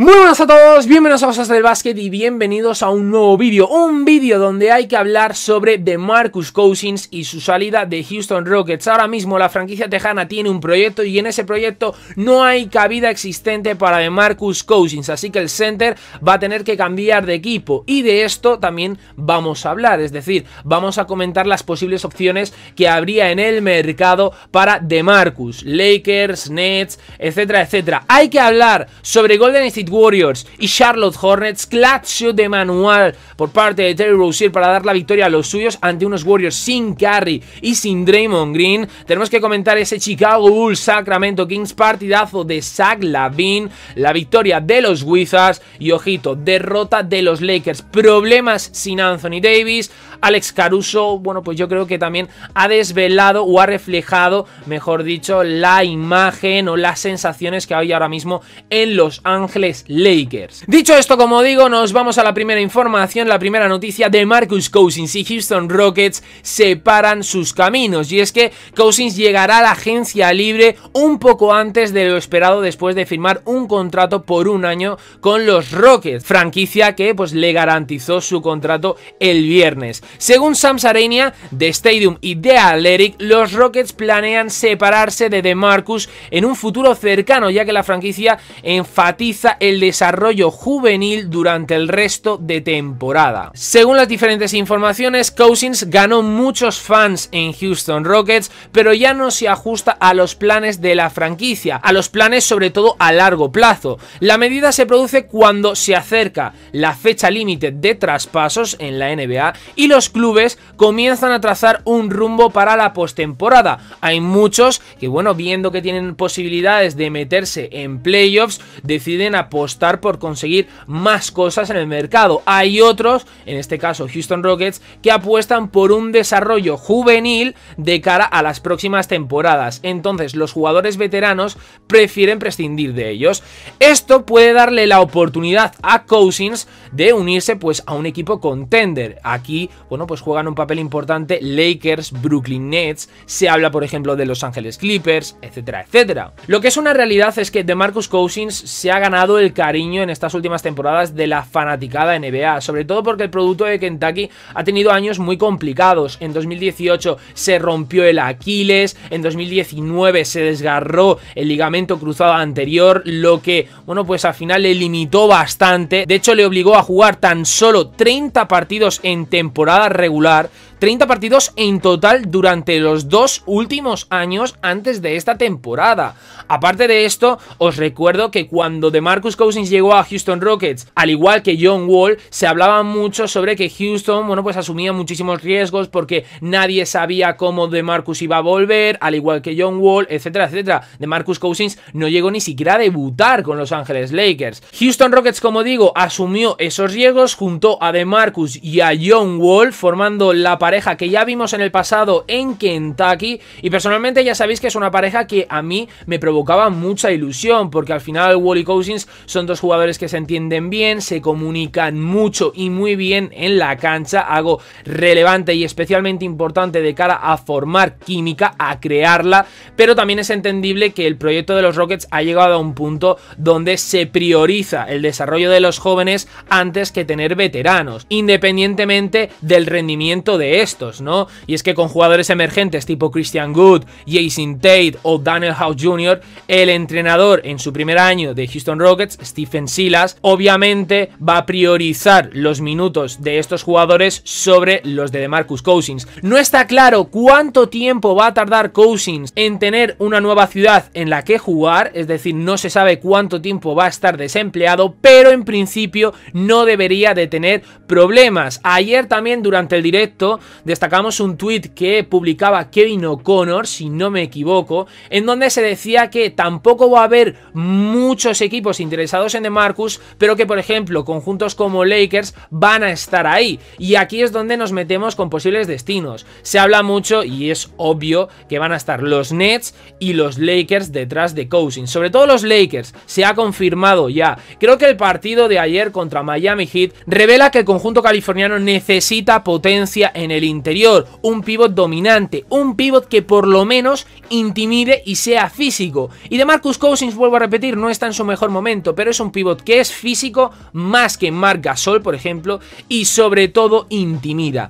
Muy buenas a todos, bienvenidos a Cosas del Básquet y bienvenidos a un nuevo vídeo. Un vídeo donde hay que hablar sobre DeMarcus Cousins y su salida de Houston Rockets. Ahora mismo la franquicia tejana tiene un proyecto y en ese proyecto no hay cabida existente para DeMarcus Cousins. Así que el center va a tener que cambiar de equipo y de esto también vamos a hablar. Es decir, vamos a comentar las posibles opciones que habría en el mercado para DeMarcus. Lakers, Nets, etcétera, etcétera. Hay que hablar sobre Golden State Warriors y Charlotte Hornets. Clutch shot de manual por parte de Terry Rozier para dar la victoria a los suyos ante unos Warriors sin Curry y sin Draymond Green. Tenemos que comentar ese Chicago Bulls Sacramento Kings, partidazo de Zach LaVine, la victoria de los Wizards y ojito, derrota de los Lakers, problemas sin Anthony Davis. Alex Caruso, bueno, pues yo creo que también ha desvelado o ha reflejado, mejor dicho, la imagen o las sensaciones que hay ahora mismo en Los Ángeles Lakers. Dicho esto, como digo, nos vamos a la primera información, la primera noticia. DeMarcus Cousins y Houston Rockets separan sus caminos, y es que Cousins llegará a la agencia libre un poco antes de lo esperado después de firmar un contrato por un año con los Rockets, franquicia que pues le garantizó su contrato el viernes. Según Sam Sarania de Stadium y The Athletic, los Rockets planean separarse de DeMarcus en un futuro cercano, ya que la franquicia enfatiza el desarrollo juvenil durante el resto de temporada. Según las diferentes informaciones, Cousins ganó muchos fans en Houston Rockets, pero ya no se ajusta a los planes de la franquicia, a los planes sobre todo a largo plazo. La medida se produce cuando se acerca la fecha límite de traspasos en la NBA y los clubes comienzan a trazar un rumbo para la postemporada. Hay muchos que, bueno, viendo que tienen posibilidades de meterse en playoffs, deciden apostar por conseguir más cosas en el mercado. Hay otros, en este caso Houston Rockets, que apuestan por un desarrollo juvenil de cara a las próximas temporadas. Entonces los jugadores veteranos prefieren prescindir de ellos. Esto puede darle la oportunidad a Cousins de unirse pues a un equipo contender. Aquí, bueno, pues juegan un papel importante Lakers, Brooklyn Nets, se habla por ejemplo de Los Ángeles Clippers, etcétera, etcétera. Lo que es una realidad es que DeMarcus Cousins se ha ganado el cariño en estas últimas temporadas de la fanaticada NBA, sobre todo porque el producto de Kentucky ha tenido años muy complicados. En 2018 se rompió el Aquiles, en 2019 se desgarró el ligamento cruzado anterior, lo que, bueno, pues al final le limitó bastante. De hecho, le obligó a jugar tan solo 30 partidos en temporada regular, 30 partidos en total durante los 2 últimos años antes de esta temporada. Aparte de esto, os recuerdo que cuando DeMarcus Cousins llegó a Houston Rockets, al igual que John Wall, se hablaba mucho sobre que Houston, bueno, pues asumía muchísimos riesgos porque nadie sabía cómo DeMarcus iba a volver, al igual que John Wall, etcétera, etcétera. DeMarcus Cousins no llegó ni siquiera a debutar con Los Ángeles Lakers. Houston Rockets, como digo, asumió esos riesgos, juntó a DeMarcus y a John Wall, formando la pareja que ya vimos en el pasado en Kentucky, y personalmente ya sabéis que es una pareja que a mí me provocaba mucha ilusión, porque al final Wall y Cousins son dos jugadores que se entienden bien, se comunican mucho y muy bien en la cancha, algo relevante y especialmente importante de cara a formar química, a crearla, pero también es entendible que el proyecto de los Rockets ha llegado a un punto donde se prioriza el desarrollo de los jóvenes antes que tener veteranos, independientemente del rendimiento de estos, ¿no? Y es que con jugadores emergentes tipo Christian Wood, Jason Tate o Daniel House Jr., el entrenador en su primer año de Houston Rockets, Stephen Silas, obviamente va a priorizar los minutos de estos jugadores sobre los de DeMarcus Cousins. No está claro cuánto tiempo va a tardar Cousins en tener una nueva ciudad en la que jugar, es decir, no se sabe cuánto tiempo va a estar desempleado, pero en principio no debería de tener problemas. Ayer también durante el directo destacamos un tweet que publicaba Kevin O'Connor, si no me equivoco, en donde se decía que tampoco va a haber muchos equipos interesados en DeMarcus, pero que por ejemplo conjuntos como Lakers van a estar ahí, y aquí es donde nos metemos con posibles destinos. Se habla mucho y es obvio que van a estar los Nets y los Lakers detrás de Cousins, sobre todo los Lakers, se ha confirmado ya. Creo que el partido de ayer contra Miami Heat revela que el conjunto californiano necesita potencia en en el interior, un pívot dominante, un pívot que por lo menos intimide y sea físico. Y DeMarcus Cousins, vuelvo a repetir, no está en su mejor momento, pero es un pívot que es físico más que Marc Gasol, por ejemplo, y sobre todo intimida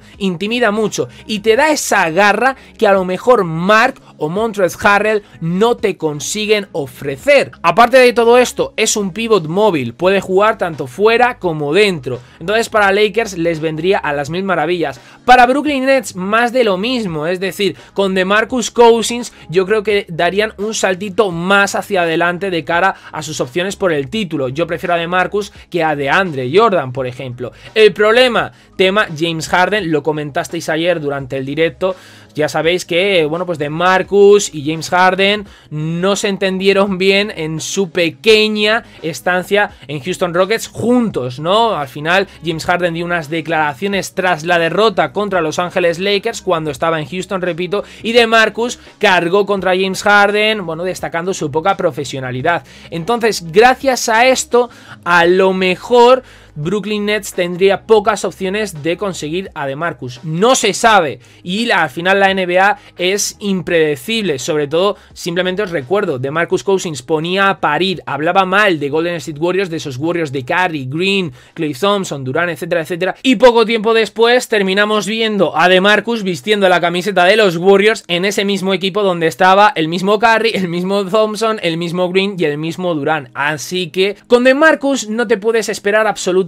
mucho y te da esa garra que a lo mejor Marc o Montrezl Harrell no te consiguen ofrecer. Aparte de todo esto, es un pívot móvil, puede jugar tanto fuera como dentro, entonces para Lakers les vendría a las mil maravillas. Para Brooklyn Nets más de lo mismo, es decir, con DeMarcus Cousins yo creo que darían un saltito más hacia adelante de cara a sus opciones por el título. Yo prefiero a DeMarcus que a DeAndre Jordan, por ejemplo. El problema, tema James Harden, lo comentasteis ayer durante el directo. Ya sabéis que, bueno, pues DeMarcus y James Harden no se entendieron bien en su pequeña estancia en Houston Rockets juntos, ¿no? Al final James Harden dio unas declaraciones tras la derrota contra Los Ángeles Lakers cuando estaba en Houston, repito, y DeMarcus cargó contra James Harden, bueno, destacando su poca profesionalidad. Entonces, gracias a esto, a lo mejor Brooklyn Nets tendría pocas opciones de conseguir a DeMarcus. No se sabe y al final la NBA es impredecible. Sobre todo, simplemente os recuerdo, DeMarcus Cousins ponía a parir, hablaba mal de Golden State Warriors, de esos Warriors de Curry, Green, Klay Thompson, Durant, etcétera, etcétera. Y poco tiempo después terminamos viendo a DeMarcus vistiendo la camiseta de los Warriors en ese mismo equipo donde estaba el mismo Curry, el mismo Thompson, el mismo Green y el mismo Durant. Así que con DeMarcus no te puedes esperar absolutamente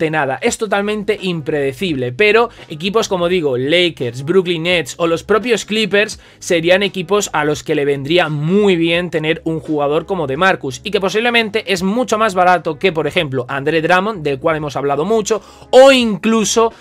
nada, es totalmente impredecible, pero equipos como digo, Lakers, Brooklyn Nets o los propios Clippers serían equipos a los que le vendría muy bien tener un jugador como DeMarcus y que posiblemente es mucho más barato que, por ejemplo, Andre Drummond, del cual hemos hablado mucho, o incluso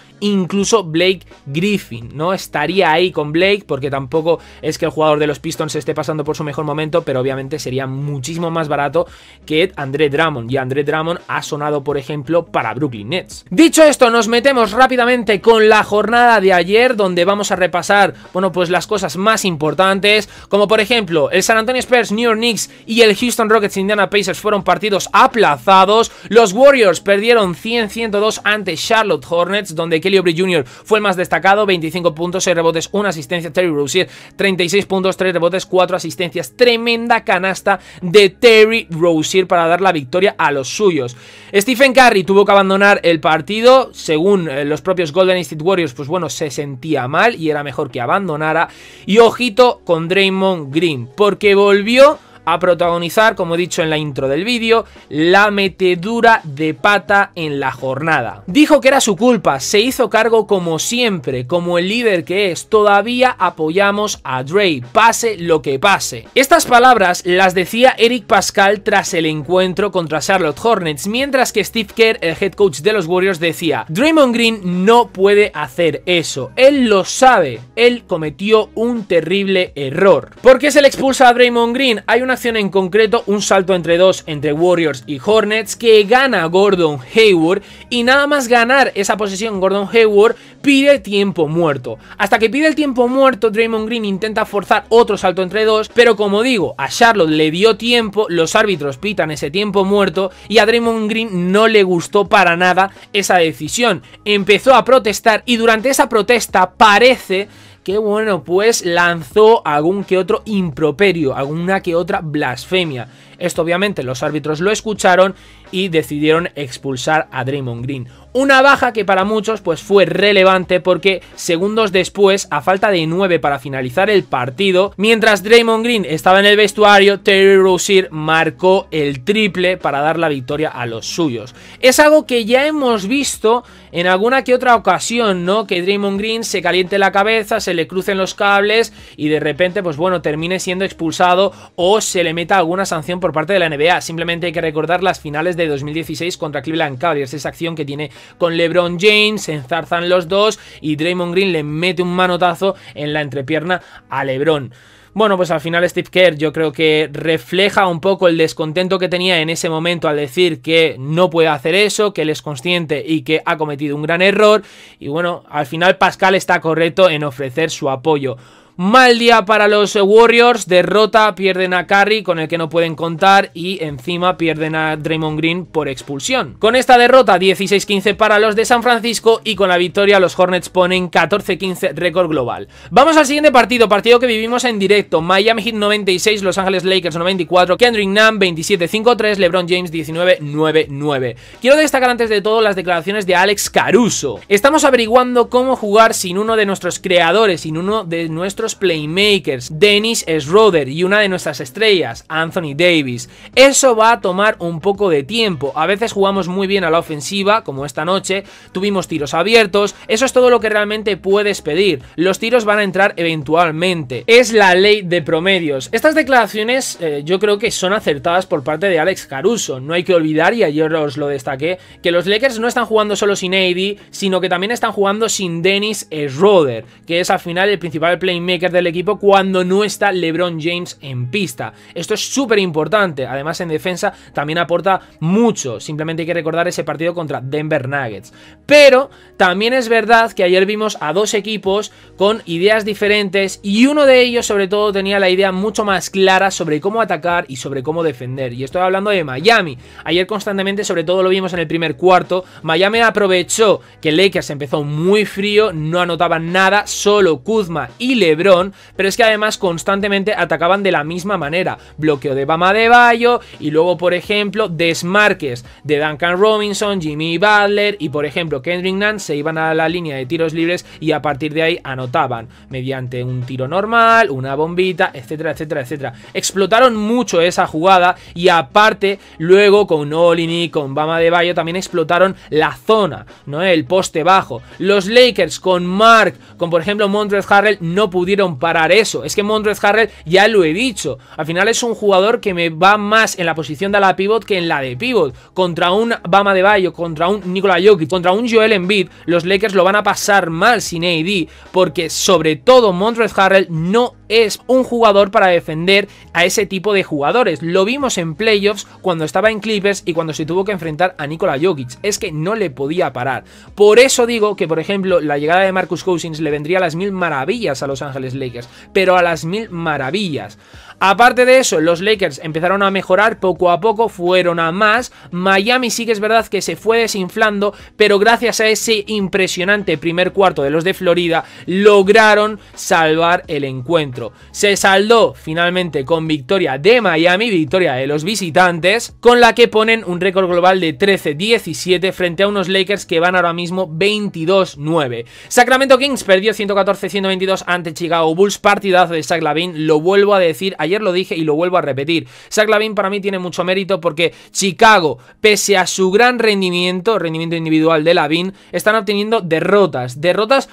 Blake Griffin, ¿no? Estaría ahí con Blake porque tampoco es que el jugador de los Pistons esté pasando por su mejor momento, pero obviamente sería muchísimo más barato que Andre Drummond, y Andre Drummond ha sonado, por ejemplo, para Brooklyn Nets. Dicho esto, nos metemos rápidamente con la jornada de ayer, donde vamos a repasar, bueno, pues las cosas más importantes, como por ejemplo, el San Antonio Spurs, New York Knicks y el Houston Rockets, Indiana Pacers fueron partidos aplazados, los Warriors perdieron 100-102 ante Charlotte Hornets, donde Kelly Oubre Jr. fue el más destacado, 25 puntos, 6 rebotes, 1 asistencia. Terry Rozier, 36 puntos, 3 rebotes, 4 asistencias. Tremenda canasta de Terry Rozier para dar la victoria a los suyos. Stephen Curry tuvo que abandonar el partido, según los propios Golden State Warriors, pues bueno, se sentía mal y era mejor que abandonara. Y ojito con Draymond Green, porque volvió a protagonizar, como he dicho en la intro del vídeo, la metedura de pata en la jornada. Dijo que era su culpa, se hizo cargo como siempre, como el líder que es. Todavía apoyamos a Dre, pase lo que pase. Estas palabras las decía Eric Pascal tras el encuentro contra Charlotte Hornets, mientras que Steve Kerr, el head coach de los Warriors, decía: Draymond Green no puede hacer eso, él lo sabe, él cometió un terrible error. ¿Por qué se le expulsa a Draymond Green? Hay una acción en concreto, un salto entre dos entre Warriors y Hornets que gana Gordon Hayward, y nada más ganar esa posesión Gordon Hayward pide tiempo muerto. Hasta que pide el tiempo muerto, Draymond Green intenta forzar otro salto entre dos, pero como digo, a Charlotte le dio tiempo, los árbitros pitan ese tiempo muerto y a Draymond Green no le gustó para nada esa decisión. Empezó a protestar y durante esa protesta parece que, bueno, pues lanzó algún que otro improperio, alguna que otra blasfemia. Esto obviamente los árbitros lo escucharon y decidieron expulsar a Draymond Green. Una baja que para muchos pues fue relevante porque segundos después, a falta de 9 para finalizar el partido, mientras Draymond Green estaba en el vestuario, Terry Rozier marcó el triple para dar la victoria a los suyos. Es algo que ya hemos visto en alguna que otra ocasión, ¿no? Que Draymond Green se caliente la cabeza, se le crucen los cables y de repente, pues bueno, termine siendo expulsado o se le meta alguna sanción por parte de la NBA. Simplemente hay que recordar las finales de 2016 contra Cleveland Cavaliers, esa acción que tiene con LeBron James, se enzarzan los dos y Draymond Green le mete un manotazo en la entrepierna a LeBron. Bueno, pues al final Steve Kerr yo creo que refleja un poco el descontento que tenía en ese momento al decir que no puede hacer eso, que él es consciente y que ha cometido un gran error. Y bueno, al final Pascal está correcto en ofrecer su apoyo. Mal día para los Warriors, derrota, pierden a Curry, con el que no pueden contar, y encima pierden a Draymond Green por expulsión. Con esta derrota 16-15 para los de San Francisco, y con la victoria los Hornets ponen 14-15 récord global. Vamos al siguiente partido que vivimos en directo. Miami Heat 96, Los Ángeles Lakers 94, Kendrick Nunn 27-5-3, LeBron James 19-9-9. Quiero destacar antes de todo las declaraciones de Alex Caruso. Estamos averiguando cómo jugar sin uno de nuestros creadores, sin uno de nuestros playmakers, Dennis Schroeder, y una de nuestras estrellas, Anthony Davis. Eso va a tomar un poco de tiempo. A veces jugamos muy bien a la ofensiva, como esta noche, tuvimos tiros abiertos. Eso es todo lo que realmente puedes pedir. Los tiros van a entrar eventualmente. Es la ley de promedios. Estas declaraciones yo creo que son acertadas por parte de Alex Caruso. No hay que olvidar, y ayer os lo destaqué, que los Lakers no están jugando solo sin AD, sino que también están jugando sin Dennis Schroeder, que es al final el principal playmaker del equipo cuando no está LeBron James en pista. Esto es súper importante. Además, en defensa también aporta mucho. Simplemente hay que recordar ese partido contra Denver Nuggets. Pero también es verdad que ayer vimos a dos equipos con ideas diferentes, y uno de ellos sobre todo tenía la idea mucho más clara sobre cómo atacar y sobre cómo defender. Y estoy hablando de Miami. Ayer constantemente, sobre todo lo vimos en el primer cuarto, Miami aprovechó que Lakers empezó muy frío, no anotaban nada, solo Kuzma y LeBron, pero es que además constantemente atacaban de la misma manera. Bloqueo de Bam Adebayo, y luego por ejemplo desmarques de Duncan Robinson, Jimmy Butler, y por ejemplo Kendrick Nunn se iban a la línea de tiros libres y a partir de ahí anotaban mediante un tiro normal, una bombita, etcétera, etcétera, etcétera. Explotaron mucho esa jugada, y aparte luego con Olynyk, con Bam Adebayo también explotaron la zona, ¿no? El poste bajo. Los Lakers con Mark, con por ejemplo Montrezl Harrell, no pudieron parar eso. Es que Montrezl Harrell, ya lo he dicho, al final es un jugador que me va más en la posición de la pivot que en la de pivot. Contra un Bam Adebayo, contra un Nikola Jokic, contra un Joel Embiid, los Lakers lo van a pasar mal sin AD, porque sobre todo Montrezl Harrell no es un jugador para defender a ese tipo de jugadores. Lo vimos en playoffs cuando estaba en Clippers y cuando se tuvo que enfrentar a Nikola Jokic. Es que no le podía parar. Por eso digo que, por ejemplo, la llegada de Marcus Cousins le vendría a las mil maravillas a Los Ángeles Lakers, pero a las mil maravillas. Aparte de eso, los Lakers empezaron a mejorar poco a poco, fueron a más. Miami sí que es verdad que se fue desinflando, pero gracias a ese impresionante primer cuarto de los de Florida, lograron salvar el encuentro. Se saldó finalmente con victoria de Miami, victoria de los visitantes, con la que ponen un récord global de 13-17 frente a unos Lakers que van ahora mismo 22-9. Sacramento Kings perdió 114-122 ante Chicago Bulls, partidazo de Zach LaVine, lo vuelvo a decir, ayer lo dije y lo vuelvo a repetir. Zach LaVine para mí tiene mucho mérito porque Chicago, pese a su gran rendimiento individual de LaVine, están obteniendo derrotas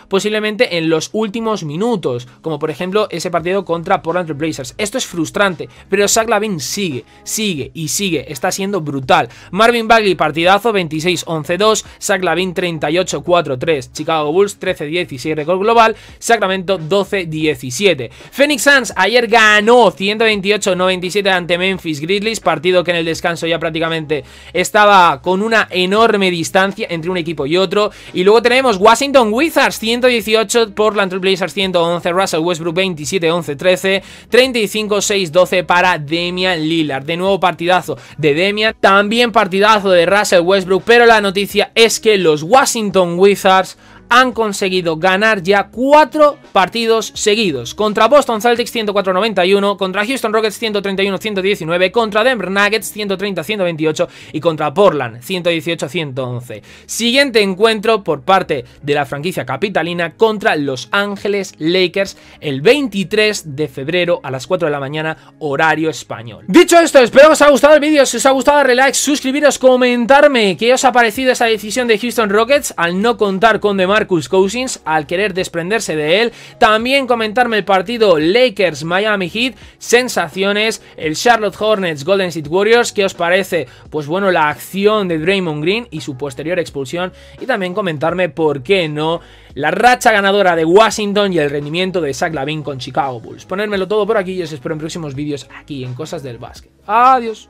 posiblemente en los últimos minutos, como por ejemplo ese partido contra Portland Trail Blazers. Esto es frustrante, pero Zach LaVine sigue, está siendo brutal. Marvin Bagley, partidazo, 26-11-2, Zach LaVine 38-4-3, Chicago Bulls 13-16 récord global, Sacramento 12-17. Phoenix Suns ayer ganó 128-97 ante Memphis Grizzlies, partido que en el descanso ya prácticamente estaba con una enorme distancia entre un equipo y otro. Y luego tenemos Washington Wizards 118, Portland Trail Blazers 111, Russell Westbrook 27-11-13, 35-6-12 para Damian Lillard. De nuevo partidazo de Damian, también partidazo de Russell Westbrook, pero la noticia es que los Washington Wizards han conseguido ganar ya 4 partidos seguidos. Contra Boston Celtics 104-91, contra Houston Rockets 131-119, contra Denver Nuggets 130-128 y contra Portland 118-111. Siguiente encuentro por parte de la franquicia capitalina contra Los Ángeles Lakers el 23 de febrero a las 4 de la mañana, horario español. Dicho esto, espero que os haya gustado el vídeo. Si os ha gustado, darle like, suscribiros, comentarme qué os ha parecido esa decisión de Houston Rockets al no contar con Marcus Cousins, al querer desprenderse de él. También comentarme el partido Lakers-Miami Heat, sensaciones, el Charlotte Hornets Golden State Warriors, qué os parece, pues bueno, la acción de Draymond Green y su posterior expulsión, y también comentarme, por qué no, la racha ganadora de Washington y el rendimiento de Zach LaVine con Chicago Bulls. Ponérmelo todo por aquí y os espero en próximos vídeos aquí en Cosas del Básquet. Adiós.